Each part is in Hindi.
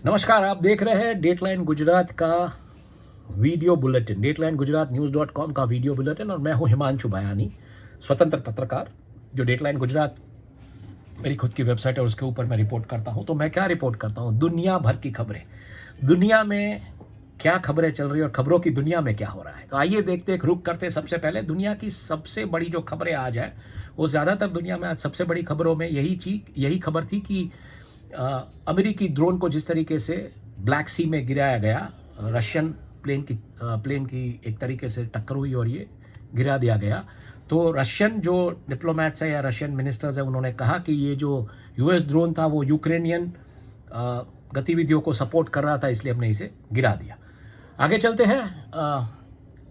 नमस्कार, आप देख रहे हैं डेटलाइन गुजरात का वीडियो बुलेटिन, डेटलाइन गुजरात न्यूज़.com का वीडियो बुलेटिन। और मैं हूं हिमांशु बयानी, स्वतंत्र पत्रकार जो डेटलाइन गुजरात मेरी खुद की वेबसाइट है, उसके ऊपर मैं रिपोर्ट करता हूं। तो मैं क्या रिपोर्ट करता हूं? दुनिया भर की खबरें, दुनिया में क्या खबरें चल रही है और खबरों की दुनिया में क्या हो रहा है। तो आइए देखते, एक रुख करते सबसे पहले दुनिया की सबसे बड़ी जो खबरें आज है, वो ज़्यादातर दुनिया में आज सबसे बड़ी खबरों में यही खबर थी कि अमेरिकी ड्रोन को जिस तरीके से ब्लैक सी में गिराया गया, रशियन प्लेन की एक तरीके से टक्कर हुई और ये गिरा दिया गया। तो रशियन जो डिप्लोमेट्स है या रशियन मिनिस्टर्स है, उन्होंने कहा कि ये जो यूएस ड्रोन था वो यूक्रेनियन गतिविधियों को सपोर्ट कर रहा था, इसलिए हमने इसे गिरा दिया। आगे चलते हैं।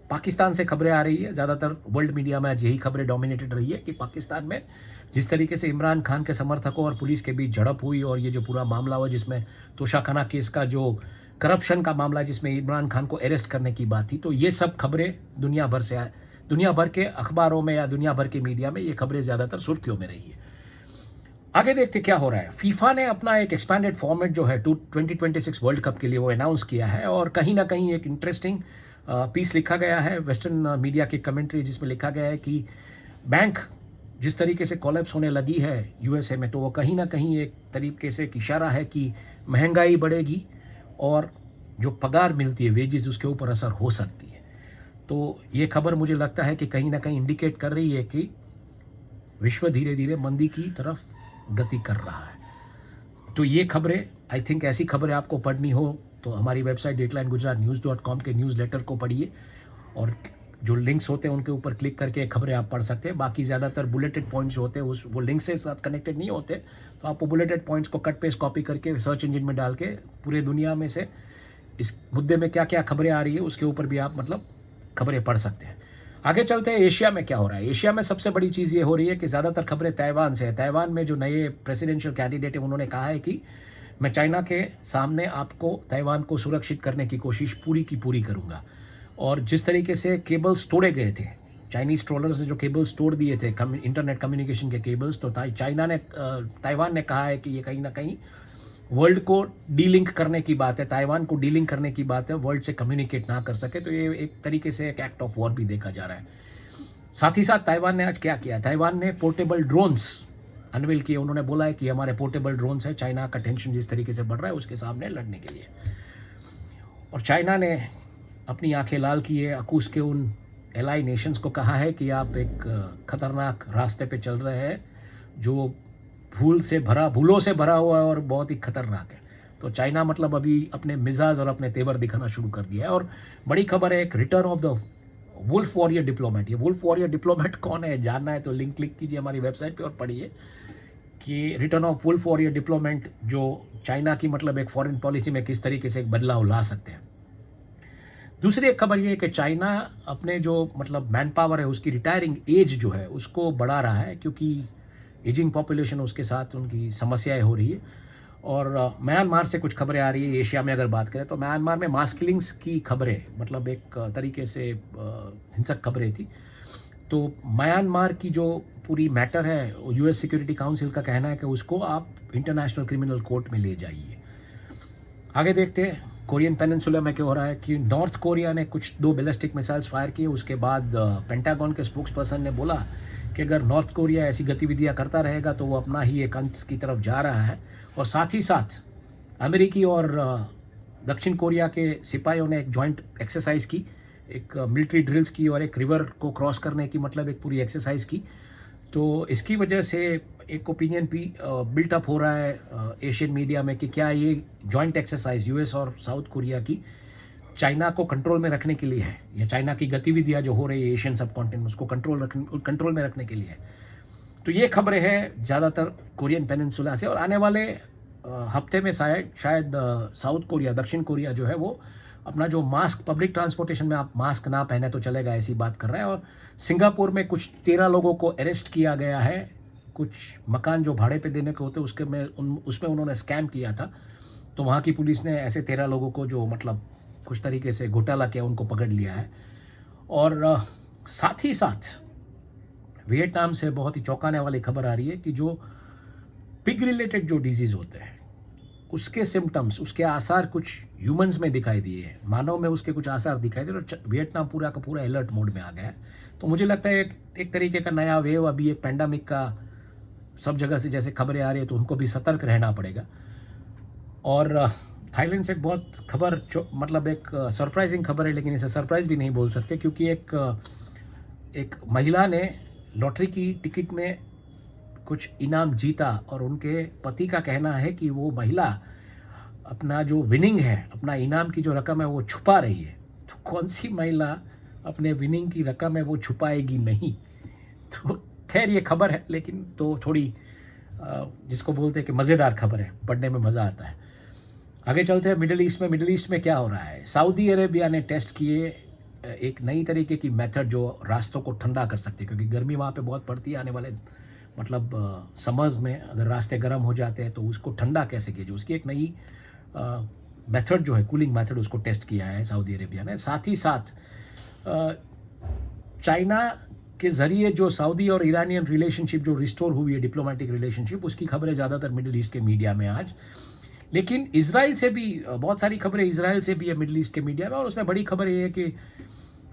पाकिस्तान से खबरें आ रही है, ज़्यादातर वर्ल्ड मीडिया में आज यही खबरें डोमिनेटेड रही है कि पाकिस्तान में जिस तरीके से इमरान खान के समर्थकों और पुलिस के बीच झड़प हुई और ये जो पूरा मामला हुआ जिसमें तोशाखाना केस का जो करप्शन का मामला जिसमें इमरान खान को अरेस्ट करने की बात थी, तो ये सब खबरें दुनिया भर से आए, दुनिया भर के अखबारों में या दुनिया भर के मीडिया में ये खबरें ज़्यादातर सुर्खियों में रही है। आगे देखते क्या हो रहा है। फीफा ने अपना एक एक्सपैंडेड फॉर्मेट जो है 2026 वर्ल्ड कप के लिए वो अनाउंस किया है और कहीं ना कहीं एक इंटरेस्टिंग पीस लिखा गया है वेस्टर्न मीडिया की कमेंट्री, जिसमें लिखा गया है कि बैंक जिस तरीके से कोलैप्स होने लगी है यूएसए में, तो वो कहीं ना कहीं एक तरीके से एक इशारा है कि महंगाई बढ़ेगी और जो पगार मिलती है वेजेस, उसके ऊपर असर हो सकती है। तो ये खबर मुझे लगता है कि कहीं ना कहीं इंडिकेट कर रही है कि विश्व धीरे धीरे मंदी की तरफ गति कर रहा है। तो ये खबरें, आई थिंक ऐसी खबरें आपको पढ़नी हो तो हमारी वेबसाइट डेटलाइन गुजरात न्यूज़.com के न्यूज़ लेटर को पढ़िए और जो लिंक्स होते हैं उनके ऊपर क्लिक करके खबरें आप पढ़ सकते हैं। बाकी ज़्यादातर बुलेटेड पॉइंट्स होते हैं वो लिंक से साथ कनेक्टेड नहीं होते, तो आप वो बुलेटेड पॉइंट्स को कट पेस्ट कॉपी करके सर्च इंजन में डाल के पूरे दुनिया में से इस मुद्दे में क्या क्या खबरें आ रही है उसके ऊपर भी आप खबरें पढ़ सकते हैं। आगे चलते हैं, एशिया में क्या हो रहा है। एशिया में सबसे बड़ी चीज़ ये हो रही है कि ज़्यादातर खबरें ताइवान से है। ताइवान में जो नए प्रेसिडेंशियल कैंडिडेट है उन्होंने कहा है कि मैं चाइना के सामने आपको ताइवान को सुरक्षित करने की कोशिश पूरी की पूरी करूंगा। और जिस तरीके से केबल्स तोड़े गए थे, चाइनीज़ ट्रोलर्स ने जो केबल्स तोड़ दिए थे इंटरनेट कम्युनिकेशन के केबल्स, तो ताइवान ने कहा है कि ये कहीं ना कहीं वर्ल्ड को डीलिंक करने की बात है, ताइवान को डीलिंक करने की बात है, वर्ल्ड से कम्युनिकेट ना कर सके। तो ये एक तरीके से एक एक्ट ऑफ वॉर भी देखा जा रहा है। साथ ही साथ ताइवान ने आज क्या किया, ताइवान ने पोर्टेबल ड्रोन्स अनवील किए। उन्होंने बोला है कि हमारे पोर्टेबल ड्रोन्स है, चाइना का टेंशन जिस तरीके से बढ़ रहा है उसके सामने लड़ने के लिए। और चाइना ने अपनी आंखें लाल की है, अकूस के उन एलाई नेशंस को कहा है कि आप एक खतरनाक रास्ते पे चल रहे हैं जो भूलों से भरा हुआ है और बहुत ही खतरनाक है। तो चाइना अभी अपने मिजाज और अपने तेवर दिखाना शुरू कर दिया है। और बड़ी खबर है, एक return of the wolf warrior diplomat. ये वुल्फ वॉरियर डिप्लोमेट कौन है, जानना है तो लिंक क्लिक कीजिए हमारी वेबसाइट पे और पढ़िए कि return of wolf warrior diplomat जो चाइना की एक फॉरेन पॉलिसी में किस तरीके से एक बदलाव ला सकते हैं। दूसरी एक खबर ये है कि चाइना अपने जो मैन पावर है उसकी रिटायरिंग एज जो है उसको बढ़ा रहा है, क्योंकि एजिंग पॉपुलेशन उसके साथ उनकी समस्याएं हो रही है। और म्यांमार से कुछ खबरें आ रही है। एशिया में अगर बात करें तो म्यांमार में मास किलिंग्स की खबरें एक तरीके से हिंसक खबरें थी। तो म्यांमार की जो पूरी मैटर है, यूएस सिक्योरिटी काउंसिल का कहना है कि उसको आप इंटरनेशनल क्रिमिनल कोर्ट में ले जाइए। आगे देखते हैं कोरियन पेनिनसुला में क्या हो रहा है कि नॉर्थ कोरिया ने कुछ 2 बैलिस्टिक मिसाइल्स फायर किए। उसके बाद पेंटागन के स्पोक्स पर्सन ने बोला कि अगर नॉर्थ कोरिया ऐसी गतिविधियां करता रहेगा तो वो अपना ही एक अंत की तरफ जा रहा है। और साथ ही साथ अमेरिकी और दक्षिण कोरिया के सिपाहियों ने एक जॉइंट एक्सरसाइज की, एक मिलिट्री ड्रिल्स की और एक रिवर को क्रॉस करने की एक पूरी एक्सरसाइज की। तो इसकी वजह से एक ओपिनियन भी बिल्टअप हो रहा है एशियन मीडिया में कि क्या ये जॉइंट एक्सरसाइज यूएस और साउथ कोरिया की चाइना को कंट्रोल में रखने के लिए है, या चाइना की गतिविधियां जो हो रही है एशियन सब कॉन्टिनेंट उसको कंट्रोल में रखने के लिए है। तो ये खबरें हैं ज़्यादातर कोरियन पेनिनसुला से। और आने वाले हफ्ते में शायद साउथ कोरिया, दक्षिण कोरिया जो है वो अपना जो मास्क, पब्लिक ट्रांसपोर्टेशन में आप मास्क ना पहने तो चलेगा ऐसी बात कर रहा है। और सिंगापुर में कुछ 13 लोगों को अरेस्ट किया गया है। कुछ मकान जो भाड़े पे देने के होते उसमें उन्होंने स्कैम किया था। तो वहाँ की पुलिस ने ऐसे 13 लोगों को जो कुछ तरीके से घोटाला किया उनको पकड़ लिया है। और साथ ही साथ वियतनाम से बहुत ही चौंकाने वाली खबर आ रही है कि जो पिग रिलेटेड जो डिजीज़ होते हैं उसके सिम्टम्स, उसके आसार कुछ ह्यूमंस में दिखाई दिए, मानव में उसके कुछ आसार दिखाई दिए, और वियतनाम पूरा का पूरा अलर्ट मोड में आ गया है। तो मुझे लगता है एक तरीके का नया वेव अभी एक पैंडमिक का सब जगह से जैसे खबरें आ रही है, तो उनको भी सतर्क रहना पड़ेगा। और थाईलैंड से एक बहुत खबर मतलब एक सरप्राइजिंग खबर है, लेकिन इसे सरप्राइज भी नहीं बोल सकते, क्योंकि एक महिला ने लॉटरी की टिकट में कुछ इनाम जीता, और उनके पति का कहना है कि वो महिला अपना जो विनिंग है, अपना इनाम की जो रकम है वो छुपा रही है। तो कौन सी महिला अपने विनिंग की रकम है वो छुपाएगी नहीं। तो खैर ये खबर है, लेकिन तो थोड़ी जिसको बोलते हैं कि मज़ेदार खबर है, पढ़ने में मज़ा आता है। आगे चलते हैं मिडिल ईस्ट में। मिडिल ईस्ट में क्या हो रहा है? सऊदी अरेबिया ने टेस्ट किए एक नई तरीके की मेथड जो रास्तों को ठंडा कर सकती है, क्योंकि गर्मी वहाँ पे बहुत पड़ती है। आने वाले मतलब समर्स में अगर रास्ते गर्म हो जाते हैं तो उसको ठंडा कैसे किया जाए, उसकी एक नई मेथड जो है, कूलिंग मेथड, उसको टेस्ट किया है सऊदी अरेबिया ने। साथ ही साथ चाइना के ज़रिए जो सऊदी और ईरानियन रिलेशनशिप जो रिस्टोर हुई है, डिप्लोमेटिक रिलेशनशिप, उसकी खबरें ज़्यादातर मिडिल ईस्ट के मीडिया में आज। लेकिन इजराइल से भी बहुत सारी खबरें इजराइल से भी है मिडिल ईस्ट के मीडिया में, और उसमें बड़ी खबर ये है कि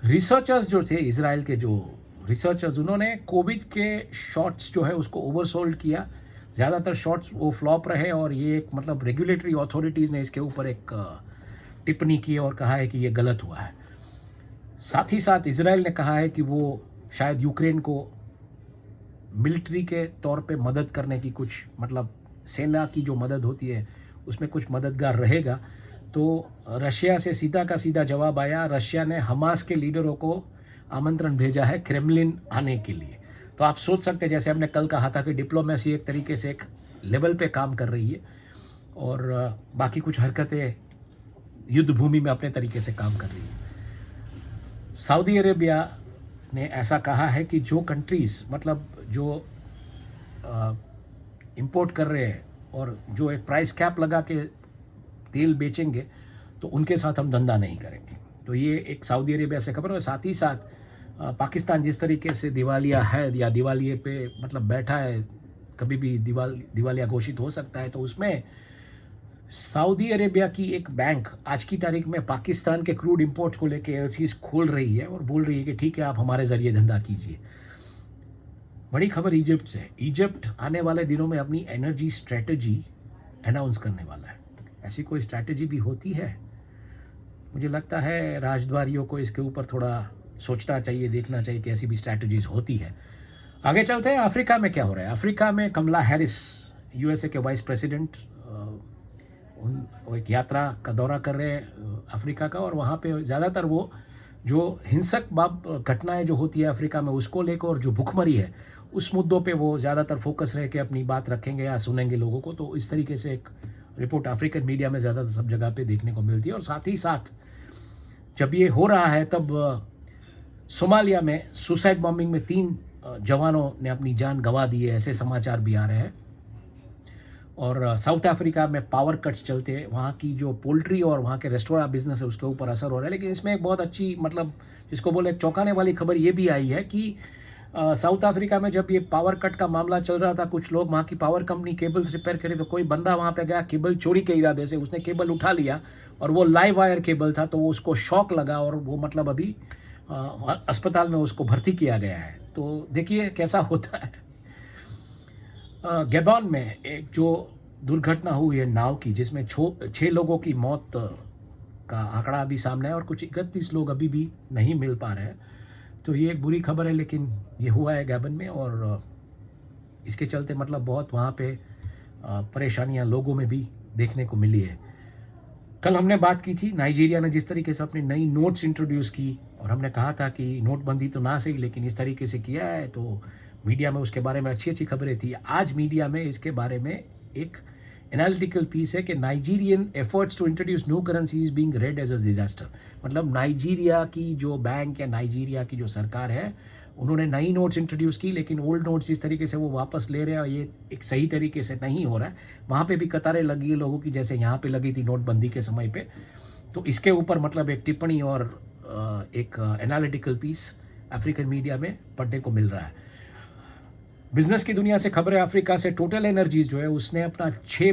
रिसर्चर्स जो थे, इजराइल के जो रिसर्चर्स, उन्होंने कोविड के शॉट्स जो है उसको ओवरसोल्ड किया। ज़्यादातर शॉट्स वो फ्लॉप रहे, और ये एक मतलब रेगुलेटरी अथॉरिटीज़ ने इसके ऊपर एक टिप्पणी की और कहा है कि ये गलत हुआ है। साथ ही साथ इजराइल ने कहा है कि वो शायद यूक्रेन को मिलिट्री के तौर पे मदद करने की कुछ मतलब सेना की जो मदद होती है उसमें कुछ मददगार रहेगा। तो रशिया से सीधा का सीधा जवाब आया। रशिया ने हमास के लीडरों को आमंत्रण भेजा है क्रेमलिन आने के लिए। तो आप सोच सकते हैं, जैसे हमने कल कहा था कि डिप्लोमेसी एक तरीके से एक लेवल पे काम कर रही है, और बाकी कुछ हरकतें युद्ध भूमि में अपने तरीके से काम कर रही है। सऊदी अरेबिया ने ऐसा कहा है कि जो कंट्रीज़ मतलब जो इंपोर्ट कर रहे हैं और जो एक प्राइस कैप लगा के तेल बेचेंगे, तो उनके साथ हम धंधा नहीं करेंगे। तो ये एक सऊदी अरेबिया से खबर है। साथ ही साथ पाकिस्तान जिस तरीके से दिवालिया है या दिवालिये पे मतलब बैठा है, कभी भी दिवालिया घोषित हो सकता है, तो उसमें सऊदी अरेबिया की एक बैंक आज की तारीख में पाकिस्तान के क्रूड इंपोर्ट्स को लेके एलसीज खोल रही है और बोल रही है कि ठीक है, आप हमारे ज़रिए धंधा कीजिए। बड़ी खबर इजिप्ट से। इजिप्ट आने वाले दिनों में अपनी एनर्जी स्ट्रैटेजी अनाउंस करने वाला है। ऐसी कोई स्ट्रैटेजी भी होती है? मुझे लगता है राजद्वारियों को इसके ऊपर थोड़ा सोचना चाहिए, देखना चाहिए कि ऐसी भी स्ट्रैटेजीज होती है। आगे चलते हैं, अफ्रीका में क्या हो रहा है। अफ्रीका में कमला हैरिस, यूएसए के वाइस प्रेसिडेंट, एक यात्रा का दौरा कर रहे हैं अफ्रीका का, और वहाँ पे ज़्यादातर वो जो हिंसक घटनाएं जो होती है अफ्रीका में उसको लेकर, और जो भुखमरी है उस मुद्दों पे वो ज़्यादातर फोकस रह के अपनी बात रखेंगे या सुनेंगे लोगों को। तो इस तरीके से एक रिपोर्ट अफ्रीकन मीडिया में ज़्यादातर सब जगह पे देखने को मिलती है। और साथ ही साथ जब ये हो रहा है तब सोमालिया में सुसाइड बॉम्बिंग में 3 जवानों ने अपनी जान गंवा दी है, ऐसे समाचार भी आ रहे हैं। और साउथ अफ्रीका में पावर कट्स चलते हैं, वहाँ की जो पोल्ट्री और वहाँ के रेस्टोरेंट बिजनेस है उसके ऊपर असर हो रहा है। लेकिन इसमें एक बहुत अच्छी मतलब जिसको बोले चौंकाने वाली खबर ये भी आई है कि साउथ अफ्रीका में जब ये पावर कट का मामला चल रहा था, कुछ लोग वहाँ की पावर कंपनी केबल्स रिपेयर करे, तो कोई बंदा वहाँ पे गया केबल चोरी के इरादे से, उसने केबल उठा लिया और वो लाइव वायर केबल था, तो वो उसको शॉक लगा और वो मतलब अभी अस्पताल में उसको भर्ती किया गया है। तो देखिए कैसा होता है। गैबॉन में एक जो दुर्घटना हुई है नाव की, जिसमें 6 लोगों की मौत का आंकड़ा अभी सामने है और कुछ 31 लोग अभी भी नहीं मिल पा रहे हैं। तो ये एक बुरी खबर है, लेकिन ये हुआ है गैबन में, और इसके चलते मतलब बहुत वहाँ पे परेशानियाँ लोगों में भी देखने को मिली है। कल हमने बात की थी, नाइजीरिया ने जिस तरीके से अपनी नई नोट्स इंट्रोड्यूस की, और हमने कहा था कि नोटबंदी तो ना सही लेकिन इस तरीके से किया है, तो मीडिया में उसके बारे में अच्छी अच्छी खबरें थी। आज मीडिया में इसके बारे में एक एनालिटिकल पीस है कि Nigerian efforts to introduce new currency is being read as a disaster. मतलब नाइजीरिया की जो बैंक या नाइजीरिया की जो सरकार है, उन्होंने नई नोट्स इंट्रोड्यूस की, लेकिन ओल्ड नोट्स इस तरीके से वो वापस ले रहे हैं और ये एक सही तरीके से नहीं हो रहा है। वहाँ पे भी कतारें लगी है लोगों की, जैसे यहाँ पे लगी थी नोटबंदी के समय पे। तो इसके ऊपर मतलब एक टिप्पणी और एक एनालिटिकल पीस अफ्रीकन मीडिया में पढ़ने को मिल रहा है। बिजनेस की दुनिया से खबरें अफ्रीका से। टोटल एनर्जीज जो है उसने अपना 6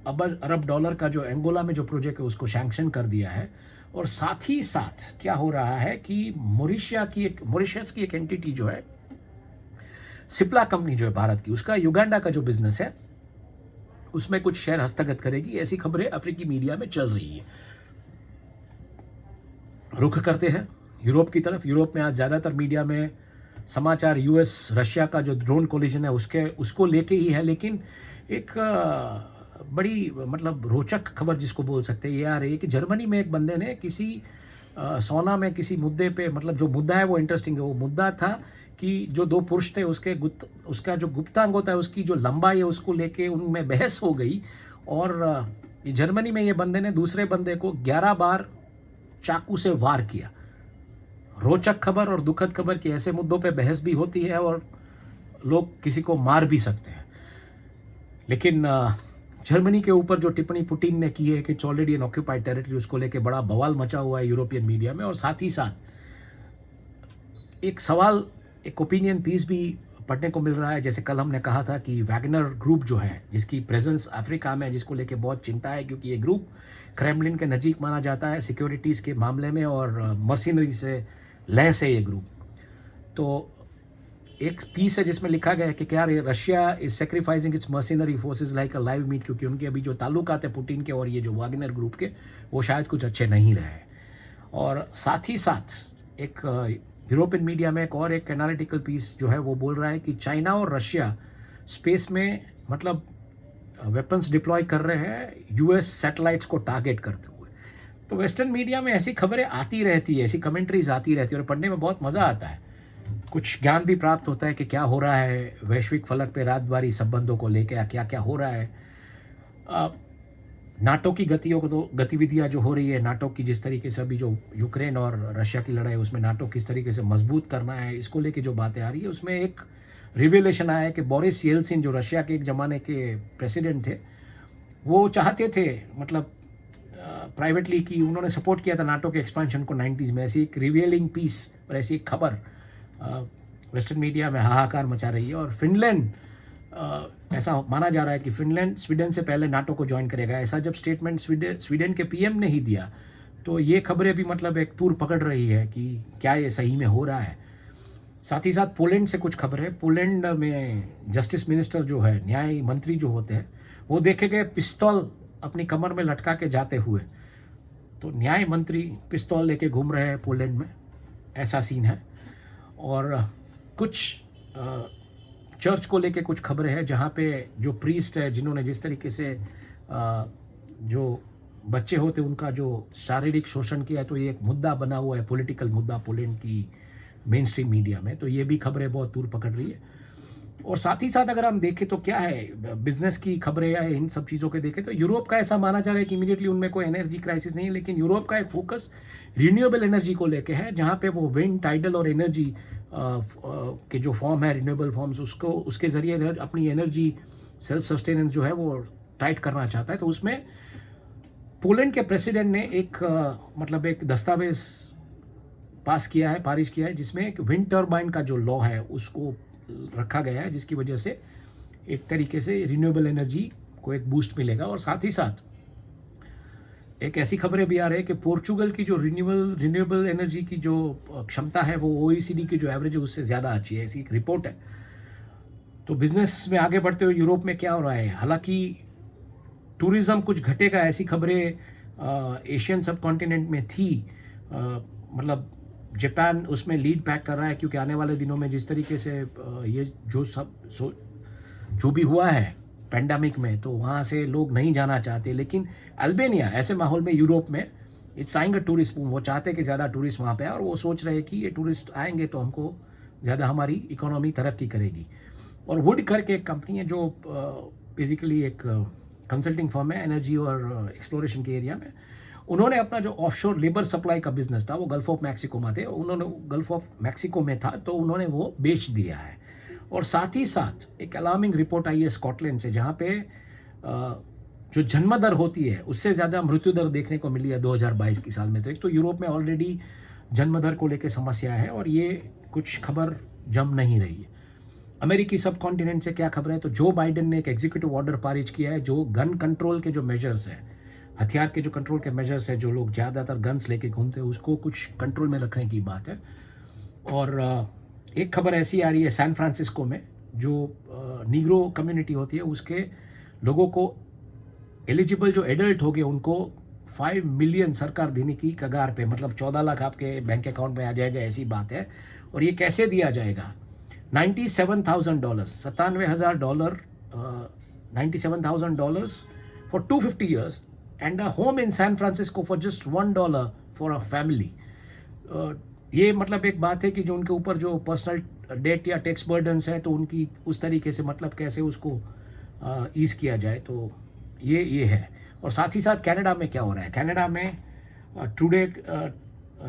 अरब डॉलर का जो एंगोला में जो प्रोजेक्ट है उसको सैंक्शन कर दिया है। और साथ ही साथ क्या हो रहा है कि मॉरिशस की एक एंटिटी जो है, सिप्ला कंपनी जो है भारत की, उसका युगांडा का जो बिजनेस है उसमें कुछ शेयर हस्तगत करेगी। ऐसी खबरें अफ्रीकी मीडिया में चल रही है। रुख करते हैं यूरोप की तरफ। यूरोप में आज ज़्यादातर मीडिया में समाचार यूएस रशिया का जो ड्रोन कोलिजन है उसको लेके ही है, लेकिन एक बड़ी मतलब रोचक खबर जिसको बोल सकते हैं ये आ रही है कि जर्मनी में एक बंदे ने किसी सोना में किसी मुद्दे पे, मतलब जो मुद्दा है वो इंटरेस्टिंग है। वो मुद्दा था कि जो दो पुरुष थे उसका जो गुप्तांग होता है उसकी जो लंबाई है उसको लेके उनमें बहस हो गई। और जर्मनी में ये बंदे ने दूसरे बंदे को 11 बार चाकू से वार किया। रोचक खबर और दुखद खबर कि ऐसे मुद्दों पे बहस भी होती है और लोग किसी को मार भी सकते हैं। लेकिन जर्मनी के ऊपर जो टिप्पणी पुतिन ने की है कि it's already an occupied territory, उसको लेके बड़ा बवाल मचा हुआ है यूरोपियन मीडिया में। और साथ ही साथ एक सवाल, एक ओपिनियन पीस भी पढ़ने को मिल रहा है। जैसे कल हमने कहा था कि वैगनर ग्रुप जो है जिसकी प्रेजेंस अफ्रीका में है, जिसको लेके बहुत चिंता है क्योंकि ये ग्रुप क्रेमलिन के नज़दीक माना जाता है सिक्योरिटीज़ के मामले में और मर्सिनरी से लैस है ये ग्रुप। तो एक पीस है जिसमें लिखा गया है कि क्या Russia is sacrificing its mercenary forces like a live meat, क्योंकि उनके अभी जो ताल्लुकात है पुतिन के और ये जो वागनर ग्रुप के वो शायद कुछ अच्छे नहीं रहे। और साथ ही साथ एक यूरोपियन मीडिया में एक एनालिटिकल पीस जो है वो बोल रहा है कि चाइना और रशिया स्पेस में मतलब वेपन्स डिप्लॉय कर रहे हैं यूएस सैटेलाइट्स को टारगेट करते हुए। तो वेस्टर्न मीडिया में ऐसी खबरें आती रहती है, ऐसी कमेंट्रीज आती रहती है और पढ़ने में बहुत मज़ा आता है। कुछ ज्ञान भी प्राप्त होता है कि क्या हो रहा है वैश्विक फलक पे रातवारी संबंधों को लेकर, क्या क्या हो रहा है। नाटो की गतिविधियाँ जो हो रही है, नाटो की जिस तरीके से अभी जो यूक्रेन और रशिया की लड़ाई उसमें नाटो किस तरीके से मजबूत करना है, इसको लेके जो बातें आ रही है उसमें एक रिवेलेशन आया है कि बोरिस येल्सिन जो रशिया के एक ज़माने के प्रेसिडेंट थे, वो चाहते थे मतलब प्राइवेटली कि उन्होंने सपोर्ट किया था नाटो के एक्सपेंशन को 90s में। ऐसी एक रिवीलिंग पीस और ऐसी एक खबर वेस्टर्न मीडिया में हाहाकार मचा रही है। और फिनलैंड, ऐसा माना जा रहा है कि फिनलैंड स्वीडन से पहले नाटो को ज्वाइन करेगा। ऐसा जब स्टेटमेंट स्वीडन के पीएम ने ही दिया तो ये खबरें भी मतलब एक तूर पकड़ रही है कि क्या ये सही में हो रहा है। साथ ही साथ पोलैंड से कुछ खबर है। पोलैंड में जस्टिस मिनिस्टर जो है, न्याय मंत्री जो होते हैं, वो देखे गए पिस्तौल अपनी कमर में लटका के जाते हुए। तो न्याय मंत्री पिस्तौल लेके घूम रहे हैं पोलैंड में, ऐसा सीन है। और कुछ चर्च को लेके कुछ खबरें हैं जहाँ पे जो प्रीस्ट है जिन्होंने जिस तरीके से जो बच्चे होते उनका जो शारीरिक शोषण किया है, तो ये एक मुद्दा बना हुआ है, पॉलिटिकल मुद्दा पोलैंड की मेन स्ट्रीम मीडिया में। तो ये भी खबरें बहुत दूर पकड़ रही है। और साथ ही साथ अगर हम देखें तो क्या है बिजनेस की खबरें या इन सब चीज़ों के देखें तो यूरोप का ऐसा माना जा रहा है कि इमीडिएटली उनमें कोई एनर्जी क्राइसिस नहीं है, लेकिन यूरोप का एक फोकस रिन्यूएबल एनर्जी को लेके है, जहाँ पे वो विंड, टाइडल और एनर्जी के जो फॉर्म है रिन्यूएबल फॉर्म्स, उसके ज़रिए अपनी एनर्जी सेल्फ सस्टेनेंस जो है वो टाइट करना चाहता है। तो उसमें पोलैंड के प्रेसिडेंट ने एक मतलब एक दस्तावेज पारिश किया है जिसमें एक विंड टर्बाइन का जो लॉ है उसको रखा गया है, जिसकी वजह से एक तरीके से रिन्यूएबल एनर्जी को एक बूस्ट मिलेगा। और साथ ही साथ एक ऐसी खबरें भी आ रही है कि पोर्चुगल की जो रिन्यूएबल एनर्जी की जो क्षमता है वो ओईसीडी की जो एवरेज है उससे ज़्यादा अच्छी है, ऐसी एक रिपोर्ट है। तो बिजनेस में आगे बढ़ते हुए यूरोप में क्या हो रहा है, हालांकि टूरिज़्म कुछ घटेगा, ऐसी खबरें एशियन सब कॉन्टिनेंट में थी। मतलब जापान उसमें लीड बैक कर रहा है क्योंकि आने वाले दिनों में जिस तरीके से ये जो भी हुआ है पेंडेमिक में, तो वहाँ से लोग नहीं जाना चाहते। लेकिन अल्बानिया ऐसे माहौल में यूरोप में it's eyeing a tourist boom, वो चाहते कि ज़्यादा टूरिस्ट वहाँ पे आए और वो सोच रहे हैं कि ये टूरिस्ट आएंगे तो हमको ज़्यादा हमारी इकोनॉमी तरक्की करेगी। और वुड करके एक कंपनी है जो बेसिकली एक कंसल्टिंग फर्म है एनर्जी और एक्सप्लोरेशन के एरिया में। उन्होंने अपना जो ऑफशोर लेबर सप्लाई का बिजनेस था वो गल्फ ऑफ मैक्सिको में थे, उन्होंने गल्फ ऑफ मैक्सिको में था तो उन्होंने वो बेच दिया है। और साथ ही साथ एक अलार्मिंग रिपोर्ट आई है स्कॉटलैंड से, जहाँ पे जो जन्म दर होती है उससे ज़्यादा मृत्यु दर देखने को मिली है 2022 की साल में। तो एक तो यूरोप में ऑलरेडी जन्म दर को लेकर समस्या है और ये कुछ खबर जम नहीं रही है। अमेरिकी सब कॉन्टिनेंट से क्या खबर है, तो जो बाइडेन ने एक एग्जीक्यूटिव ऑर्डर पारित किया है जो गन कंट्रोल के जो मेजर्स हैं, हथियार के जो कंट्रोल के मेजर्स हैं, जो लोग ज़्यादातर गन्स लेके घूमते हैं उसको कुछ कंट्रोल में रखने की बात है। और एक खबर ऐसी आ रही है सैन फ्रांसिस्को में जो नीग्रो कम्युनिटी होती है उसके लोगों को एलिजिबल जो एडल्ट हो गए उनको 5 मिलियन सरकार देने की कगार पे, मतलब 14 लाख आपके बैंक अकाउंट में आ जाएगा, ऐसी बात है। और ये कैसे दिया जाएगा, $97,000, $97,000, $97,000 for 250 years and a home in San Francisco for just $1 for a family. ये मतलब एक बात है कि जो उनके ऊपर जो पर्सनल डेट या टैक्स बर्डन्स है तो उनकी उस तरीके से मतलब कैसे उसको ईज किया जाए, तो ये है। और साथ ही साथ कनाडा में क्या हो रहा है, कनाडा में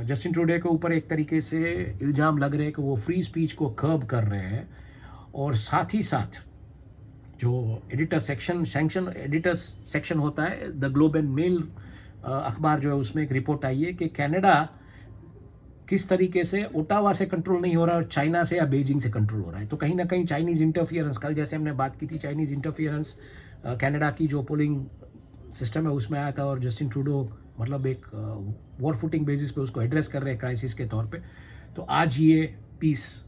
जस्टिन ट्रूडे के ऊपर एक तरीके से इल्ज़ाम लग रहे हैं कि वो फ्री स्पीच को कर्ब कर रहे हैं। और साथ ही साथ जो एडिटर्स सेक्शन होता है, द ग्लोब एंड मेल अखबार जो है उसमें एक रिपोर्ट आई है कि कनाडा किस तरीके से ओटावा से कंट्रोल नहीं हो रहा और चाइना से या बीजिंग से कंट्रोल हो रहा है। तो कहीं ना कहीं चाइनीज़ इंटरफियरेंस, कल जैसे हमने बात की थी, चाइनीज़ इंटरफियरेंस कनाडा की जो पोलिंग सिस्टम है उसमें आया था और जस्टिन ट्रूडो मतलब एक वॉर फुटिंग बेसिस पे उसको एड्रेस कर रहे हैं क्राइसिस के तौर पे। तो आज ये piece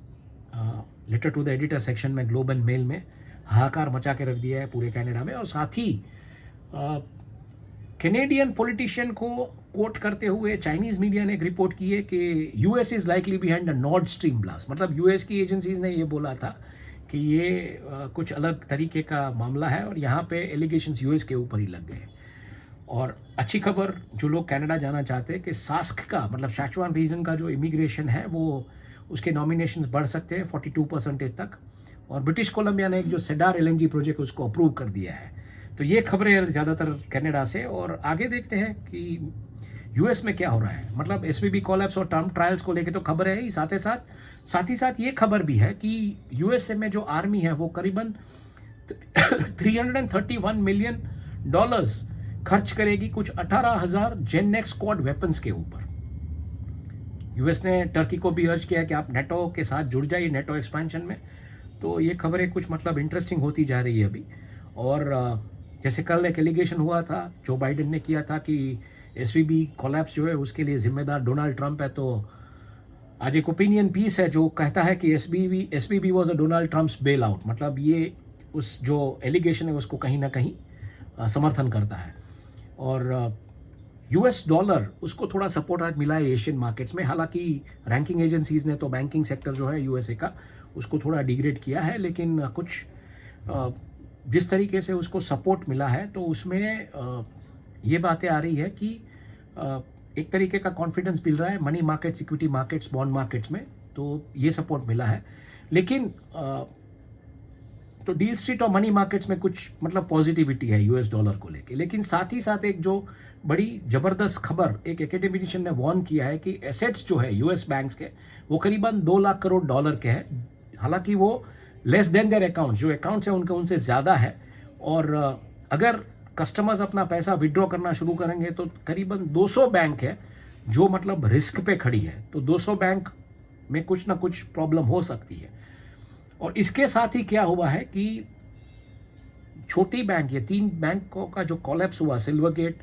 letter to the editor section में ग्लोब एंड मेल में हाहाकार मचा के रख दिया है पूरे कनाडा में। और साथ ही कैनेडियन पॉलिटिशियन को कोट करते हुए चाइनीज़ मीडिया ने एक रिपोर्ट की है कि US is likely behind a Nord stream blast. मतलब यूएस की एजेंसीज ने ये बोला था कि ये कुछ अलग तरीके का मामला है और यहाँ पे एलिगेशंस यूएस के ऊपर ही लग गए। और अच्छी खबर जो लोग कनाडा जाना चाहते हैं कि सास्क का मतलब सैचुआन रीजन का जो इमिग्रेशन है वो उसके नॉमिनेशंस बढ़ सकते हैं 42% तक। और ब्रिटिश कोलंबिया ने एक जो सेडार एलएनजी प्रोजेक्ट उसको अप्रूव कर दिया है। तो ये खबरें ज़्यादातर कनाडा से। और आगे देखते हैं कि यूएस में क्या हो रहा है। मतलब एसवीबी कोलैप्स और ट्रम्प ट्रायल्स को लेके तो खबर है ही, साथ ही साथ ये खबर भी है कि यूएसए में जो आर्मी है वो करीबन $331 मिलियन खर्च करेगी कुछ 18,000 जेननेक्स स्क्वाड वेपन्स के ऊपर। यूएस ने टर्की को भी अर्ज किया कि आप नेटो के साथ जुड़ जाइए, नेटो एक्सपेंशन में। तो ये खबरें कुछ मतलब इंटरेस्टिंग होती जा रही है अभी। और जैसे कल एक एलिगेशन हुआ था जो बाइडेन ने किया था कि एसवीबी कोलैप्स जो है उसके लिए जिम्मेदार डोनाल्ड ट्रंप है, तो आज एक ओपिनियन पीस है जो कहता है कि SVB was a Donald Trump's bail out. मतलब ये उस जो एलिगेशन है उसको कहीं ना कहीं समर्थन करता है। और यूएस डॉलर उसको थोड़ा सपोर्ट आज मिला है एशियन मार्केट्स में। हालांकि रैंकिंग एजेंसीज ने तो बैंकिंग सेक्टर जो है यूएसए का उसको थोड़ा डिग्रेड किया है, लेकिन कुछ जिस तरीके से उसको सपोर्ट मिला है तो उसमें ये बातें आ रही है कि एक तरीके का कॉन्फिडेंस मिल रहा है money markets, equity markets, bond markets में, तो ये सपोर्ट मिला है। लेकिन तो डील स्ट्रीट और मनी मार्केट्स में कुछ मतलब पॉजिटिविटी है यूएस डॉलर को लेके। लेकिन साथ ही साथ एक जो बड़ी ज़बरदस्त खबर एक एकेडमिशियन ने वार्न किया है कि एसेट्स जो है यूएस बैंक्स के वो करीबन $2 लाख करोड़ के हैं। हालांकि वो लेस देन देयर अकाउंट्स, जो अकाउंट्स हैं उनके उनसे ज़्यादा है। और अगर कस्टमर्स अपना पैसा विड्रॉ करना शुरू करेंगे तो करीबन 200 बैंक है जो मतलब रिस्क पे खड़ी है। तो 200 बैंक में कुछ ना कुछ प्रॉब्लम हो सकती है। और इसके साथ ही क्या हुआ है कि छोटी बैंक, ये 3 बैंकों का जो कोलैप्स हुआ, सिल्वरगेट,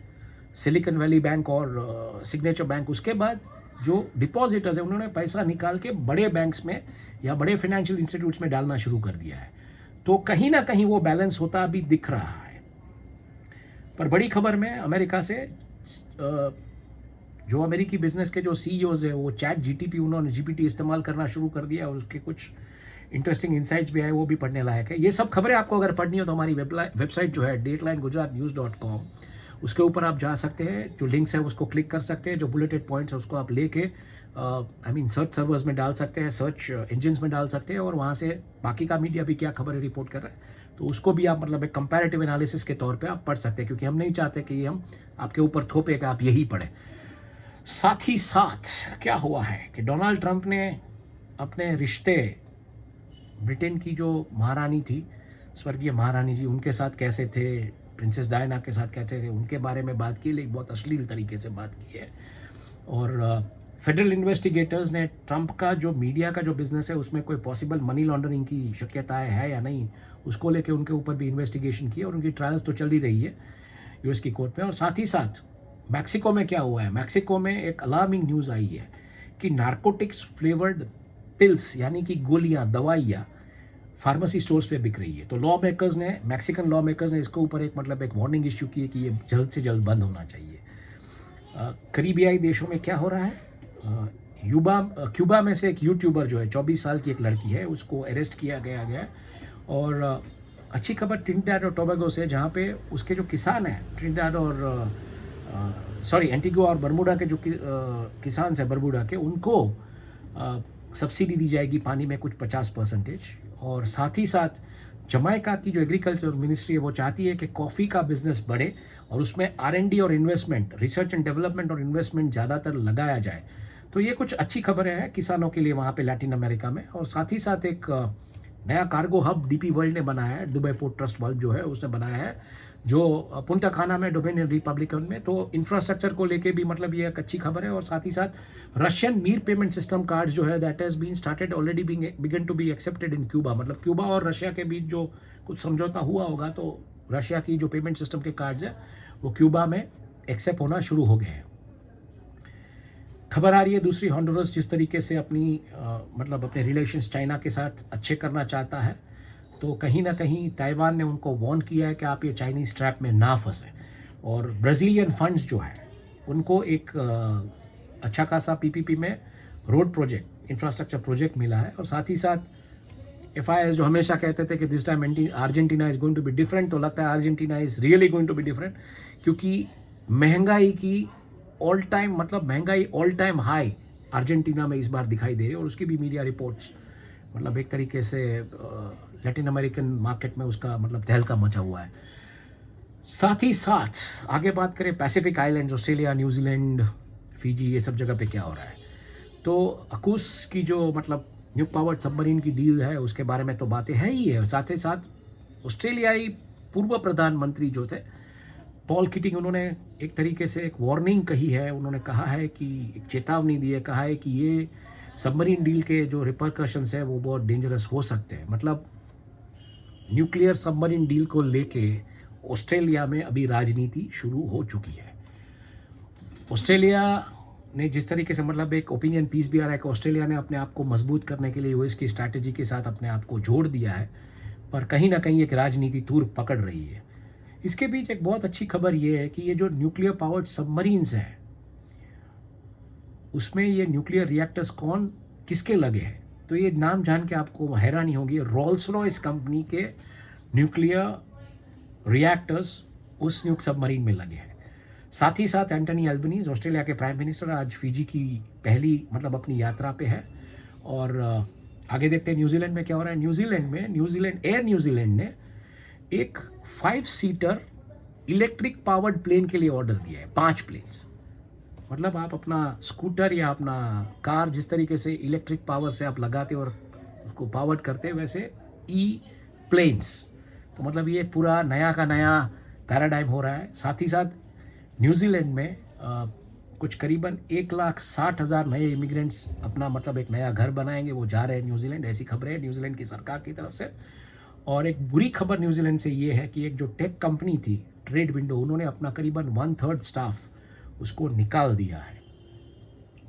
सिलिकॉन वैली बैंक और सिग्नेचर बैंक, उसके बाद जो डिपॉजिटर्स हैं उन्होंने पैसा निकाल के बड़े बैंक्स में या बड़े फाइनेंशियल इंस्टीट्यूट्स में डालना शुरू कर दिया है। तो कहीं ना कहीं वो बैलेंस होता अभी दिख रहा है। पर बड़ी खबर में अमेरिका से जो अमेरिकी बिजनेस के जो सीईओज है वो चैट जीटीपी, उन्होंने जीपीटी इस्तेमाल करना शुरू कर दिया और उसके कुछ इंटरेस्टिंग इंसाइट्स भी आए, वो भी पढ़ने लायक है। ये सब खबरें आपको अगर पढ़नी हो तो हमारी वेबसाइट जो है dateline-gujaratnews.com, उसके ऊपर आप जा सकते हैं। जो लिंक्स है उसको क्लिक कर सकते हैं, जो बुलेटेड पॉइंट्स है उसको आप लेके सर्च सर्वर्स में डाल सकते हैं, सर्च इंजिन्स में डाल सकते हैं और वहाँ से बाकी का मीडिया भी क्या खबरें रिपोर्ट कर रहा है तो उसको भी आप मतलब एक कंपैरेटिव एनालिसिस के तौर पे आप पढ़ सकते हैं, क्योंकि हम नहीं चाहते कि हम आपके ऊपर थोपे कि आप यही पढ़ें। साथ ही साथ क्या हुआ है कि डोनाल्ड ट्रंप ने अपने रिश्ते ब्रिटेन की जो महारानी थी, स्वर्गीय महारानी जी, उनके साथ कैसे थे, प्रिंसेस डायना के साथ कैसे थे, उनके बारे में बात की, लेकिन बहुत अश्लील तरीके से बात की है। और फेडरल इन्वेस्टिगेटर्स ने ट्रंप का जो मीडिया का जो बिजनेस है उसमें कोई पॉसिबल मनी लॉन्ड्रिंग की शक्यताएं है या नहीं, उसको लेके उनके ऊपर भी इन्वेस्टिगेशन की और उनकी ट्रायल्स तो चल ही रही है यूएस की कोर्ट में। और साथ ही साथ मैक्सिको में क्या हुआ है, मैक्सिको में एक अलार्मिंग न्यूज़ आई है कि नार्कोटिक्स फ्लेवर्ड पिल्स यानी कि गोलियां, दवाइयाँ फार्मेसी स्टोर्स पे बिक रही है। तो लॉ मेकर्स ने, मैक्सिकन लॉ मेकर्स ने इसके ऊपर एक वार्निंग इश्यू की है कि ये जल्द से जल्द बंद होना चाहिए। करीबियाई देशों में क्या हो रहा है, क्यूबा में से एक यूट्यूबर जो है 24 साल की एक लड़की है, उसको अरेस्ट किया गया है। और अच्छी खबर ट्रिनिडाद और टोबैगो से, जहाँ पे उसके जो किसान हैं ट्रिनिडाद और एंटीगुआ और बरमूडा के जो किसान हैं बरमूडा के, उनको सब्सिडी दी जाएगी पानी में कुछ 50%। और साथ ही साथ जमाइका की जो एग्रीकल्चर मिनिस्ट्री है वो चाहती है कि कॉफ़ी का बिजनेस बढ़े और उसमें R&D और इन्वेस्टमेंट, रिसर्च एंड डेवलपमेंट और इन्वेस्टमेंट ज़्यादातर लगाया जाए। तो ये कुछ अच्छी खबरें हैं किसानों के लिए वहाँ पे लैटिन अमेरिका में। और साथ ही साथ एक नया कार्गो हब डीपी वर्ल्ड ने बनाया है, दुबई पोर्ट ट्रस्ट वर्ल्ड जो है उसने बनाया है, जो पुंटा खाना में डोमिनियन रिपब्लिकन में। तो इंफ्रास्ट्रक्चर को लेके भी ये एक अच्छी खबर है। और साथ ही साथ Russian Mir payment system card जो है that has been started already begun to be accepted in Cuba. Cuba और रशिया के बीच जो कुछ समझौता हुआ होगा, तो रशिया की जो पेमेंट सिस्टम के कार्ड्स हैं वो क्यूबा में एक्सेप्ट होना शुरू हो गए हैं। खबर आ रही है दूसरी, हॉन्डुरस जिस तरीके से अपने रिलेशंस चाइना के साथ अच्छे करना चाहता है, तो कहीं ना कहीं ताइवान ने उनको वार्न किया है कि आप ये चाइनीज़ ट्रैप में ना फंसें। और ब्राज़ीलियन फंड्स जो है उनको एक अच्छा खासा पीपीपी में रोड प्रोजेक्ट, इंफ्रास्ट्रक्चर प्रोजेक्ट मिला है। और साथ ही साथ FIS जो हमेशा कहते थे कि this time Argentina is going to be different, तो लगता है Argentina is really going to be different, क्योंकि महंगाई ऑल टाइम हाई अर्जेंटीना में इस बार दिखाई दे रही है। और उसकी भी मीडिया रिपोर्ट्स एक तरीके से लैटिन अमेरिकन मार्केट में उसका तहलका मचा हुआ है। साथ ही साथ आगे बात करें Pacific islands, Australia, New Zealand, Fiji, ये सब जगह पे क्या हो रहा है। तो अकूस की जो न्यू पावर्ड सबमरीन की डील है उसके बारे में तो बातें है ही है। साथ ही साथ ऑस्ट्रेलियाई पूर्व प्रधानमंत्री जो थे पॉल किटिंग, उन्होंने एक तरीके से एक वार्निंग कही है। उन्होंने कहा है कि एक चेतावनी दी है, कहा है कि ये सबमरीन डील के जो रिपरकशंस है वो बहुत डेंजरस हो सकते हैं। न्यूक्लियर सबमरीन डील को लेके ऑस्ट्रेलिया में अभी राजनीति शुरू हो चुकी है। ऑस्ट्रेलिया ने जिस तरीके से एक ओपिनियन पीस भी आ रहा है कि ऑस्ट्रेलिया ने अपने आप को मजबूत करने के लिए यूएस की स्ट्रैटेजी के साथ अपने आप को जोड़ दिया है, पर कहीं ना कहीं एक राजनीति तूर पकड़ रही है। इसके बीच एक बहुत अच्छी खबर ये है कि ये जो न्यूक्लियर पावर्ड सबमरीन्स हैं उसमें ये न्यूक्लियर रिएक्टर्स किसके लगे हैं, तो ये नाम जान के आपको हैरानी होगी, रोल्स रॉयस कंपनी के न्यूक्लियर रिएक्टर्स उस न्यूक सबमरीन में लगे हैं। साथ ही साथ एंटनी अल्बनीज, ऑस्ट्रेलिया के प्राइम मिनिस्टर, आज फिजी की पहली अपनी यात्रा पे है। और आगे देखते हैं न्यूजीलैंड में क्या हो रहा है। न्यूजीलैंड ने एक 5 सीटर इलेक्ट्रिक पावर्ड प्लेन के लिए ऑर्डर दिया है, 5 प्लेन्स। आप अपना स्कूटर या अपना कार जिस तरीके से इलेक्ट्रिक पावर से आप लगाते और उसको पावर्ड करते, वैसे प्लेन्स। तो ये पूरा नया का नया पैराडाइम हो रहा है। साथ ही साथ न्यूजीलैंड में कुछ करीबन 1,60,000 नए इमिग्रेंट्स अपना एक नया घर बनाएंगे, वो जा रहे हैं न्यूजीलैंड, ऐसी खबरें हैं न्यूजीलैंड की सरकार की तरफ से। और एक बुरी खबर न्यूजीलैंड से ये है कि एक जो टेक कंपनी थी ट्रेड विंडो, उन्होंने अपना करीबन 1/3 स्टाफ उसको निकाल दिया है।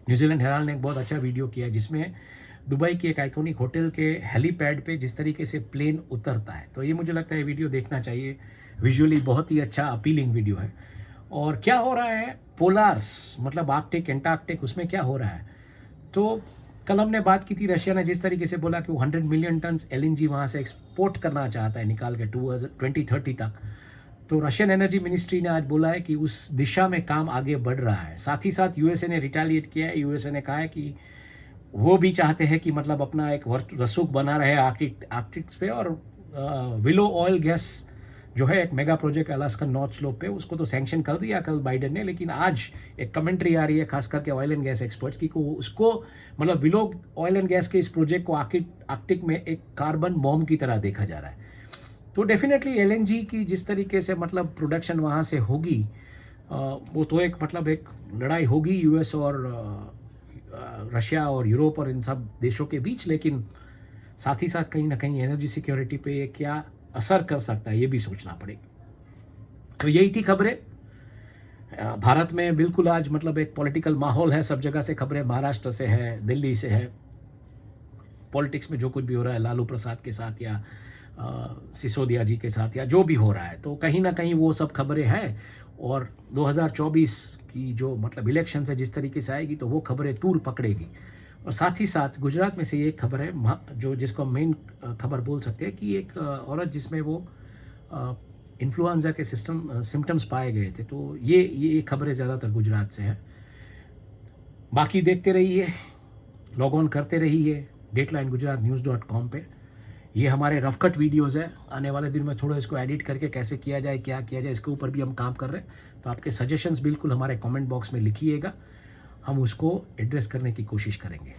न्यूजीलैंड हेराल्ड ने एक बहुत अच्छा वीडियो किया है जिसमें दुबई की एक आइकॉनिक होटल के हेलीपैड पे जिस तरीके से प्लेन उतरता है, तो ये मुझे लगता है वीडियो देखना चाहिए, विजुअली बहुत ही अच्छा अपीलिंग वीडियो है। और क्या हो रहा है पोलार्स, आर्कटिक, एंटार्कटिक, उसमें क्या हो रहा है। तो कल हमने बात की थी, रशिया ने जिस तरीके से बोला कि वो 100 मिलियन टन LNG वहाँ से एक्सपोर्ट करना चाहता है निकाल के 2030 तक। तो रशियन एनर्जी मिनिस्ट्री ने आज बोला है कि उस दिशा में काम आगे बढ़ रहा है। साथ ही साथ यूएसए ने रिटेलिएट किया है। यूएसए ने कहा है कि वो भी चाहते हैं कि अपना एक रसूख बना रहे आर्कटिक्स पे। और विलो ऑयल गैस जो है एक mega project Alaskan north slope पे, उसको तो सैंक्शन कर दिया कल बाइडेन ने, लेकिन आज एक कमेंट्री आ रही है खास करके ऑयल एंड गैस एक्सपर्ट्स की को उसको विलो ऑयल एंड गैस के इस प्रोजेक्ट को आर्कटिक में एक कार्बन बॉम्ब की तरह देखा जा रहा है। तो डेफिनेटली LNG की जिस तरीके से प्रोडक्शन वहाँ से होगी, वो तो एक एक लड़ाई होगी यूएस और रशिया और यूरोप और इन सब देशों के बीच, लेकिन साथ ही साथ कहीं ना कहीं एनर्जी सिक्योरिटी पे ये क्या असर कर सकता है ये भी सोचना पड़ेगा। तो यही थी खबरें। भारत में बिल्कुल आज मतलब एक पॉलिटिकल माहौल है, सब जगह से खबरें, महाराष्ट्र से है, दिल्ली से है, पॉलिटिक्स में जो कुछ भी हो रहा है लालू प्रसाद के साथ या सिसोदिया जी के साथ या जो भी हो रहा है, तो कहीं ना कहीं वो सब खबरें हैं। और 2024 की जो मतलब इलेक्शन है जिस तरीके से आएगी तो वो खबरें तूल पकड़ेगी। और साथ ही साथ गुजरात में से ये एक खबर है जो जिसको मेन खबर बोल सकते हैं कि एक औरत जिसमें वो इन्फ्लुएंजा के सिम्टम्स पाए गए थे। तो ये खबरें ज़्यादातर गुजरात से हैं। बाकी देखते रहिए, लॉग ऑन करते रहिए datelinegujratnews.com पे। ये हमारे रफकट वीडियोस है, आने वाले दिन में थोड़ा इसको एडिट करके कैसे किया जाए, क्या किया जाए, इसके ऊपर भी हम काम कर रहे हैं। तो आपके सजेशंस बिल्कुल हमारे कमेंट बॉक्स में लिखिएगा, हम उसको एड्रेस करने की कोशिश करेंगे।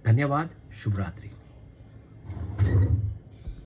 धन्यवाद, शुभ रात्रि।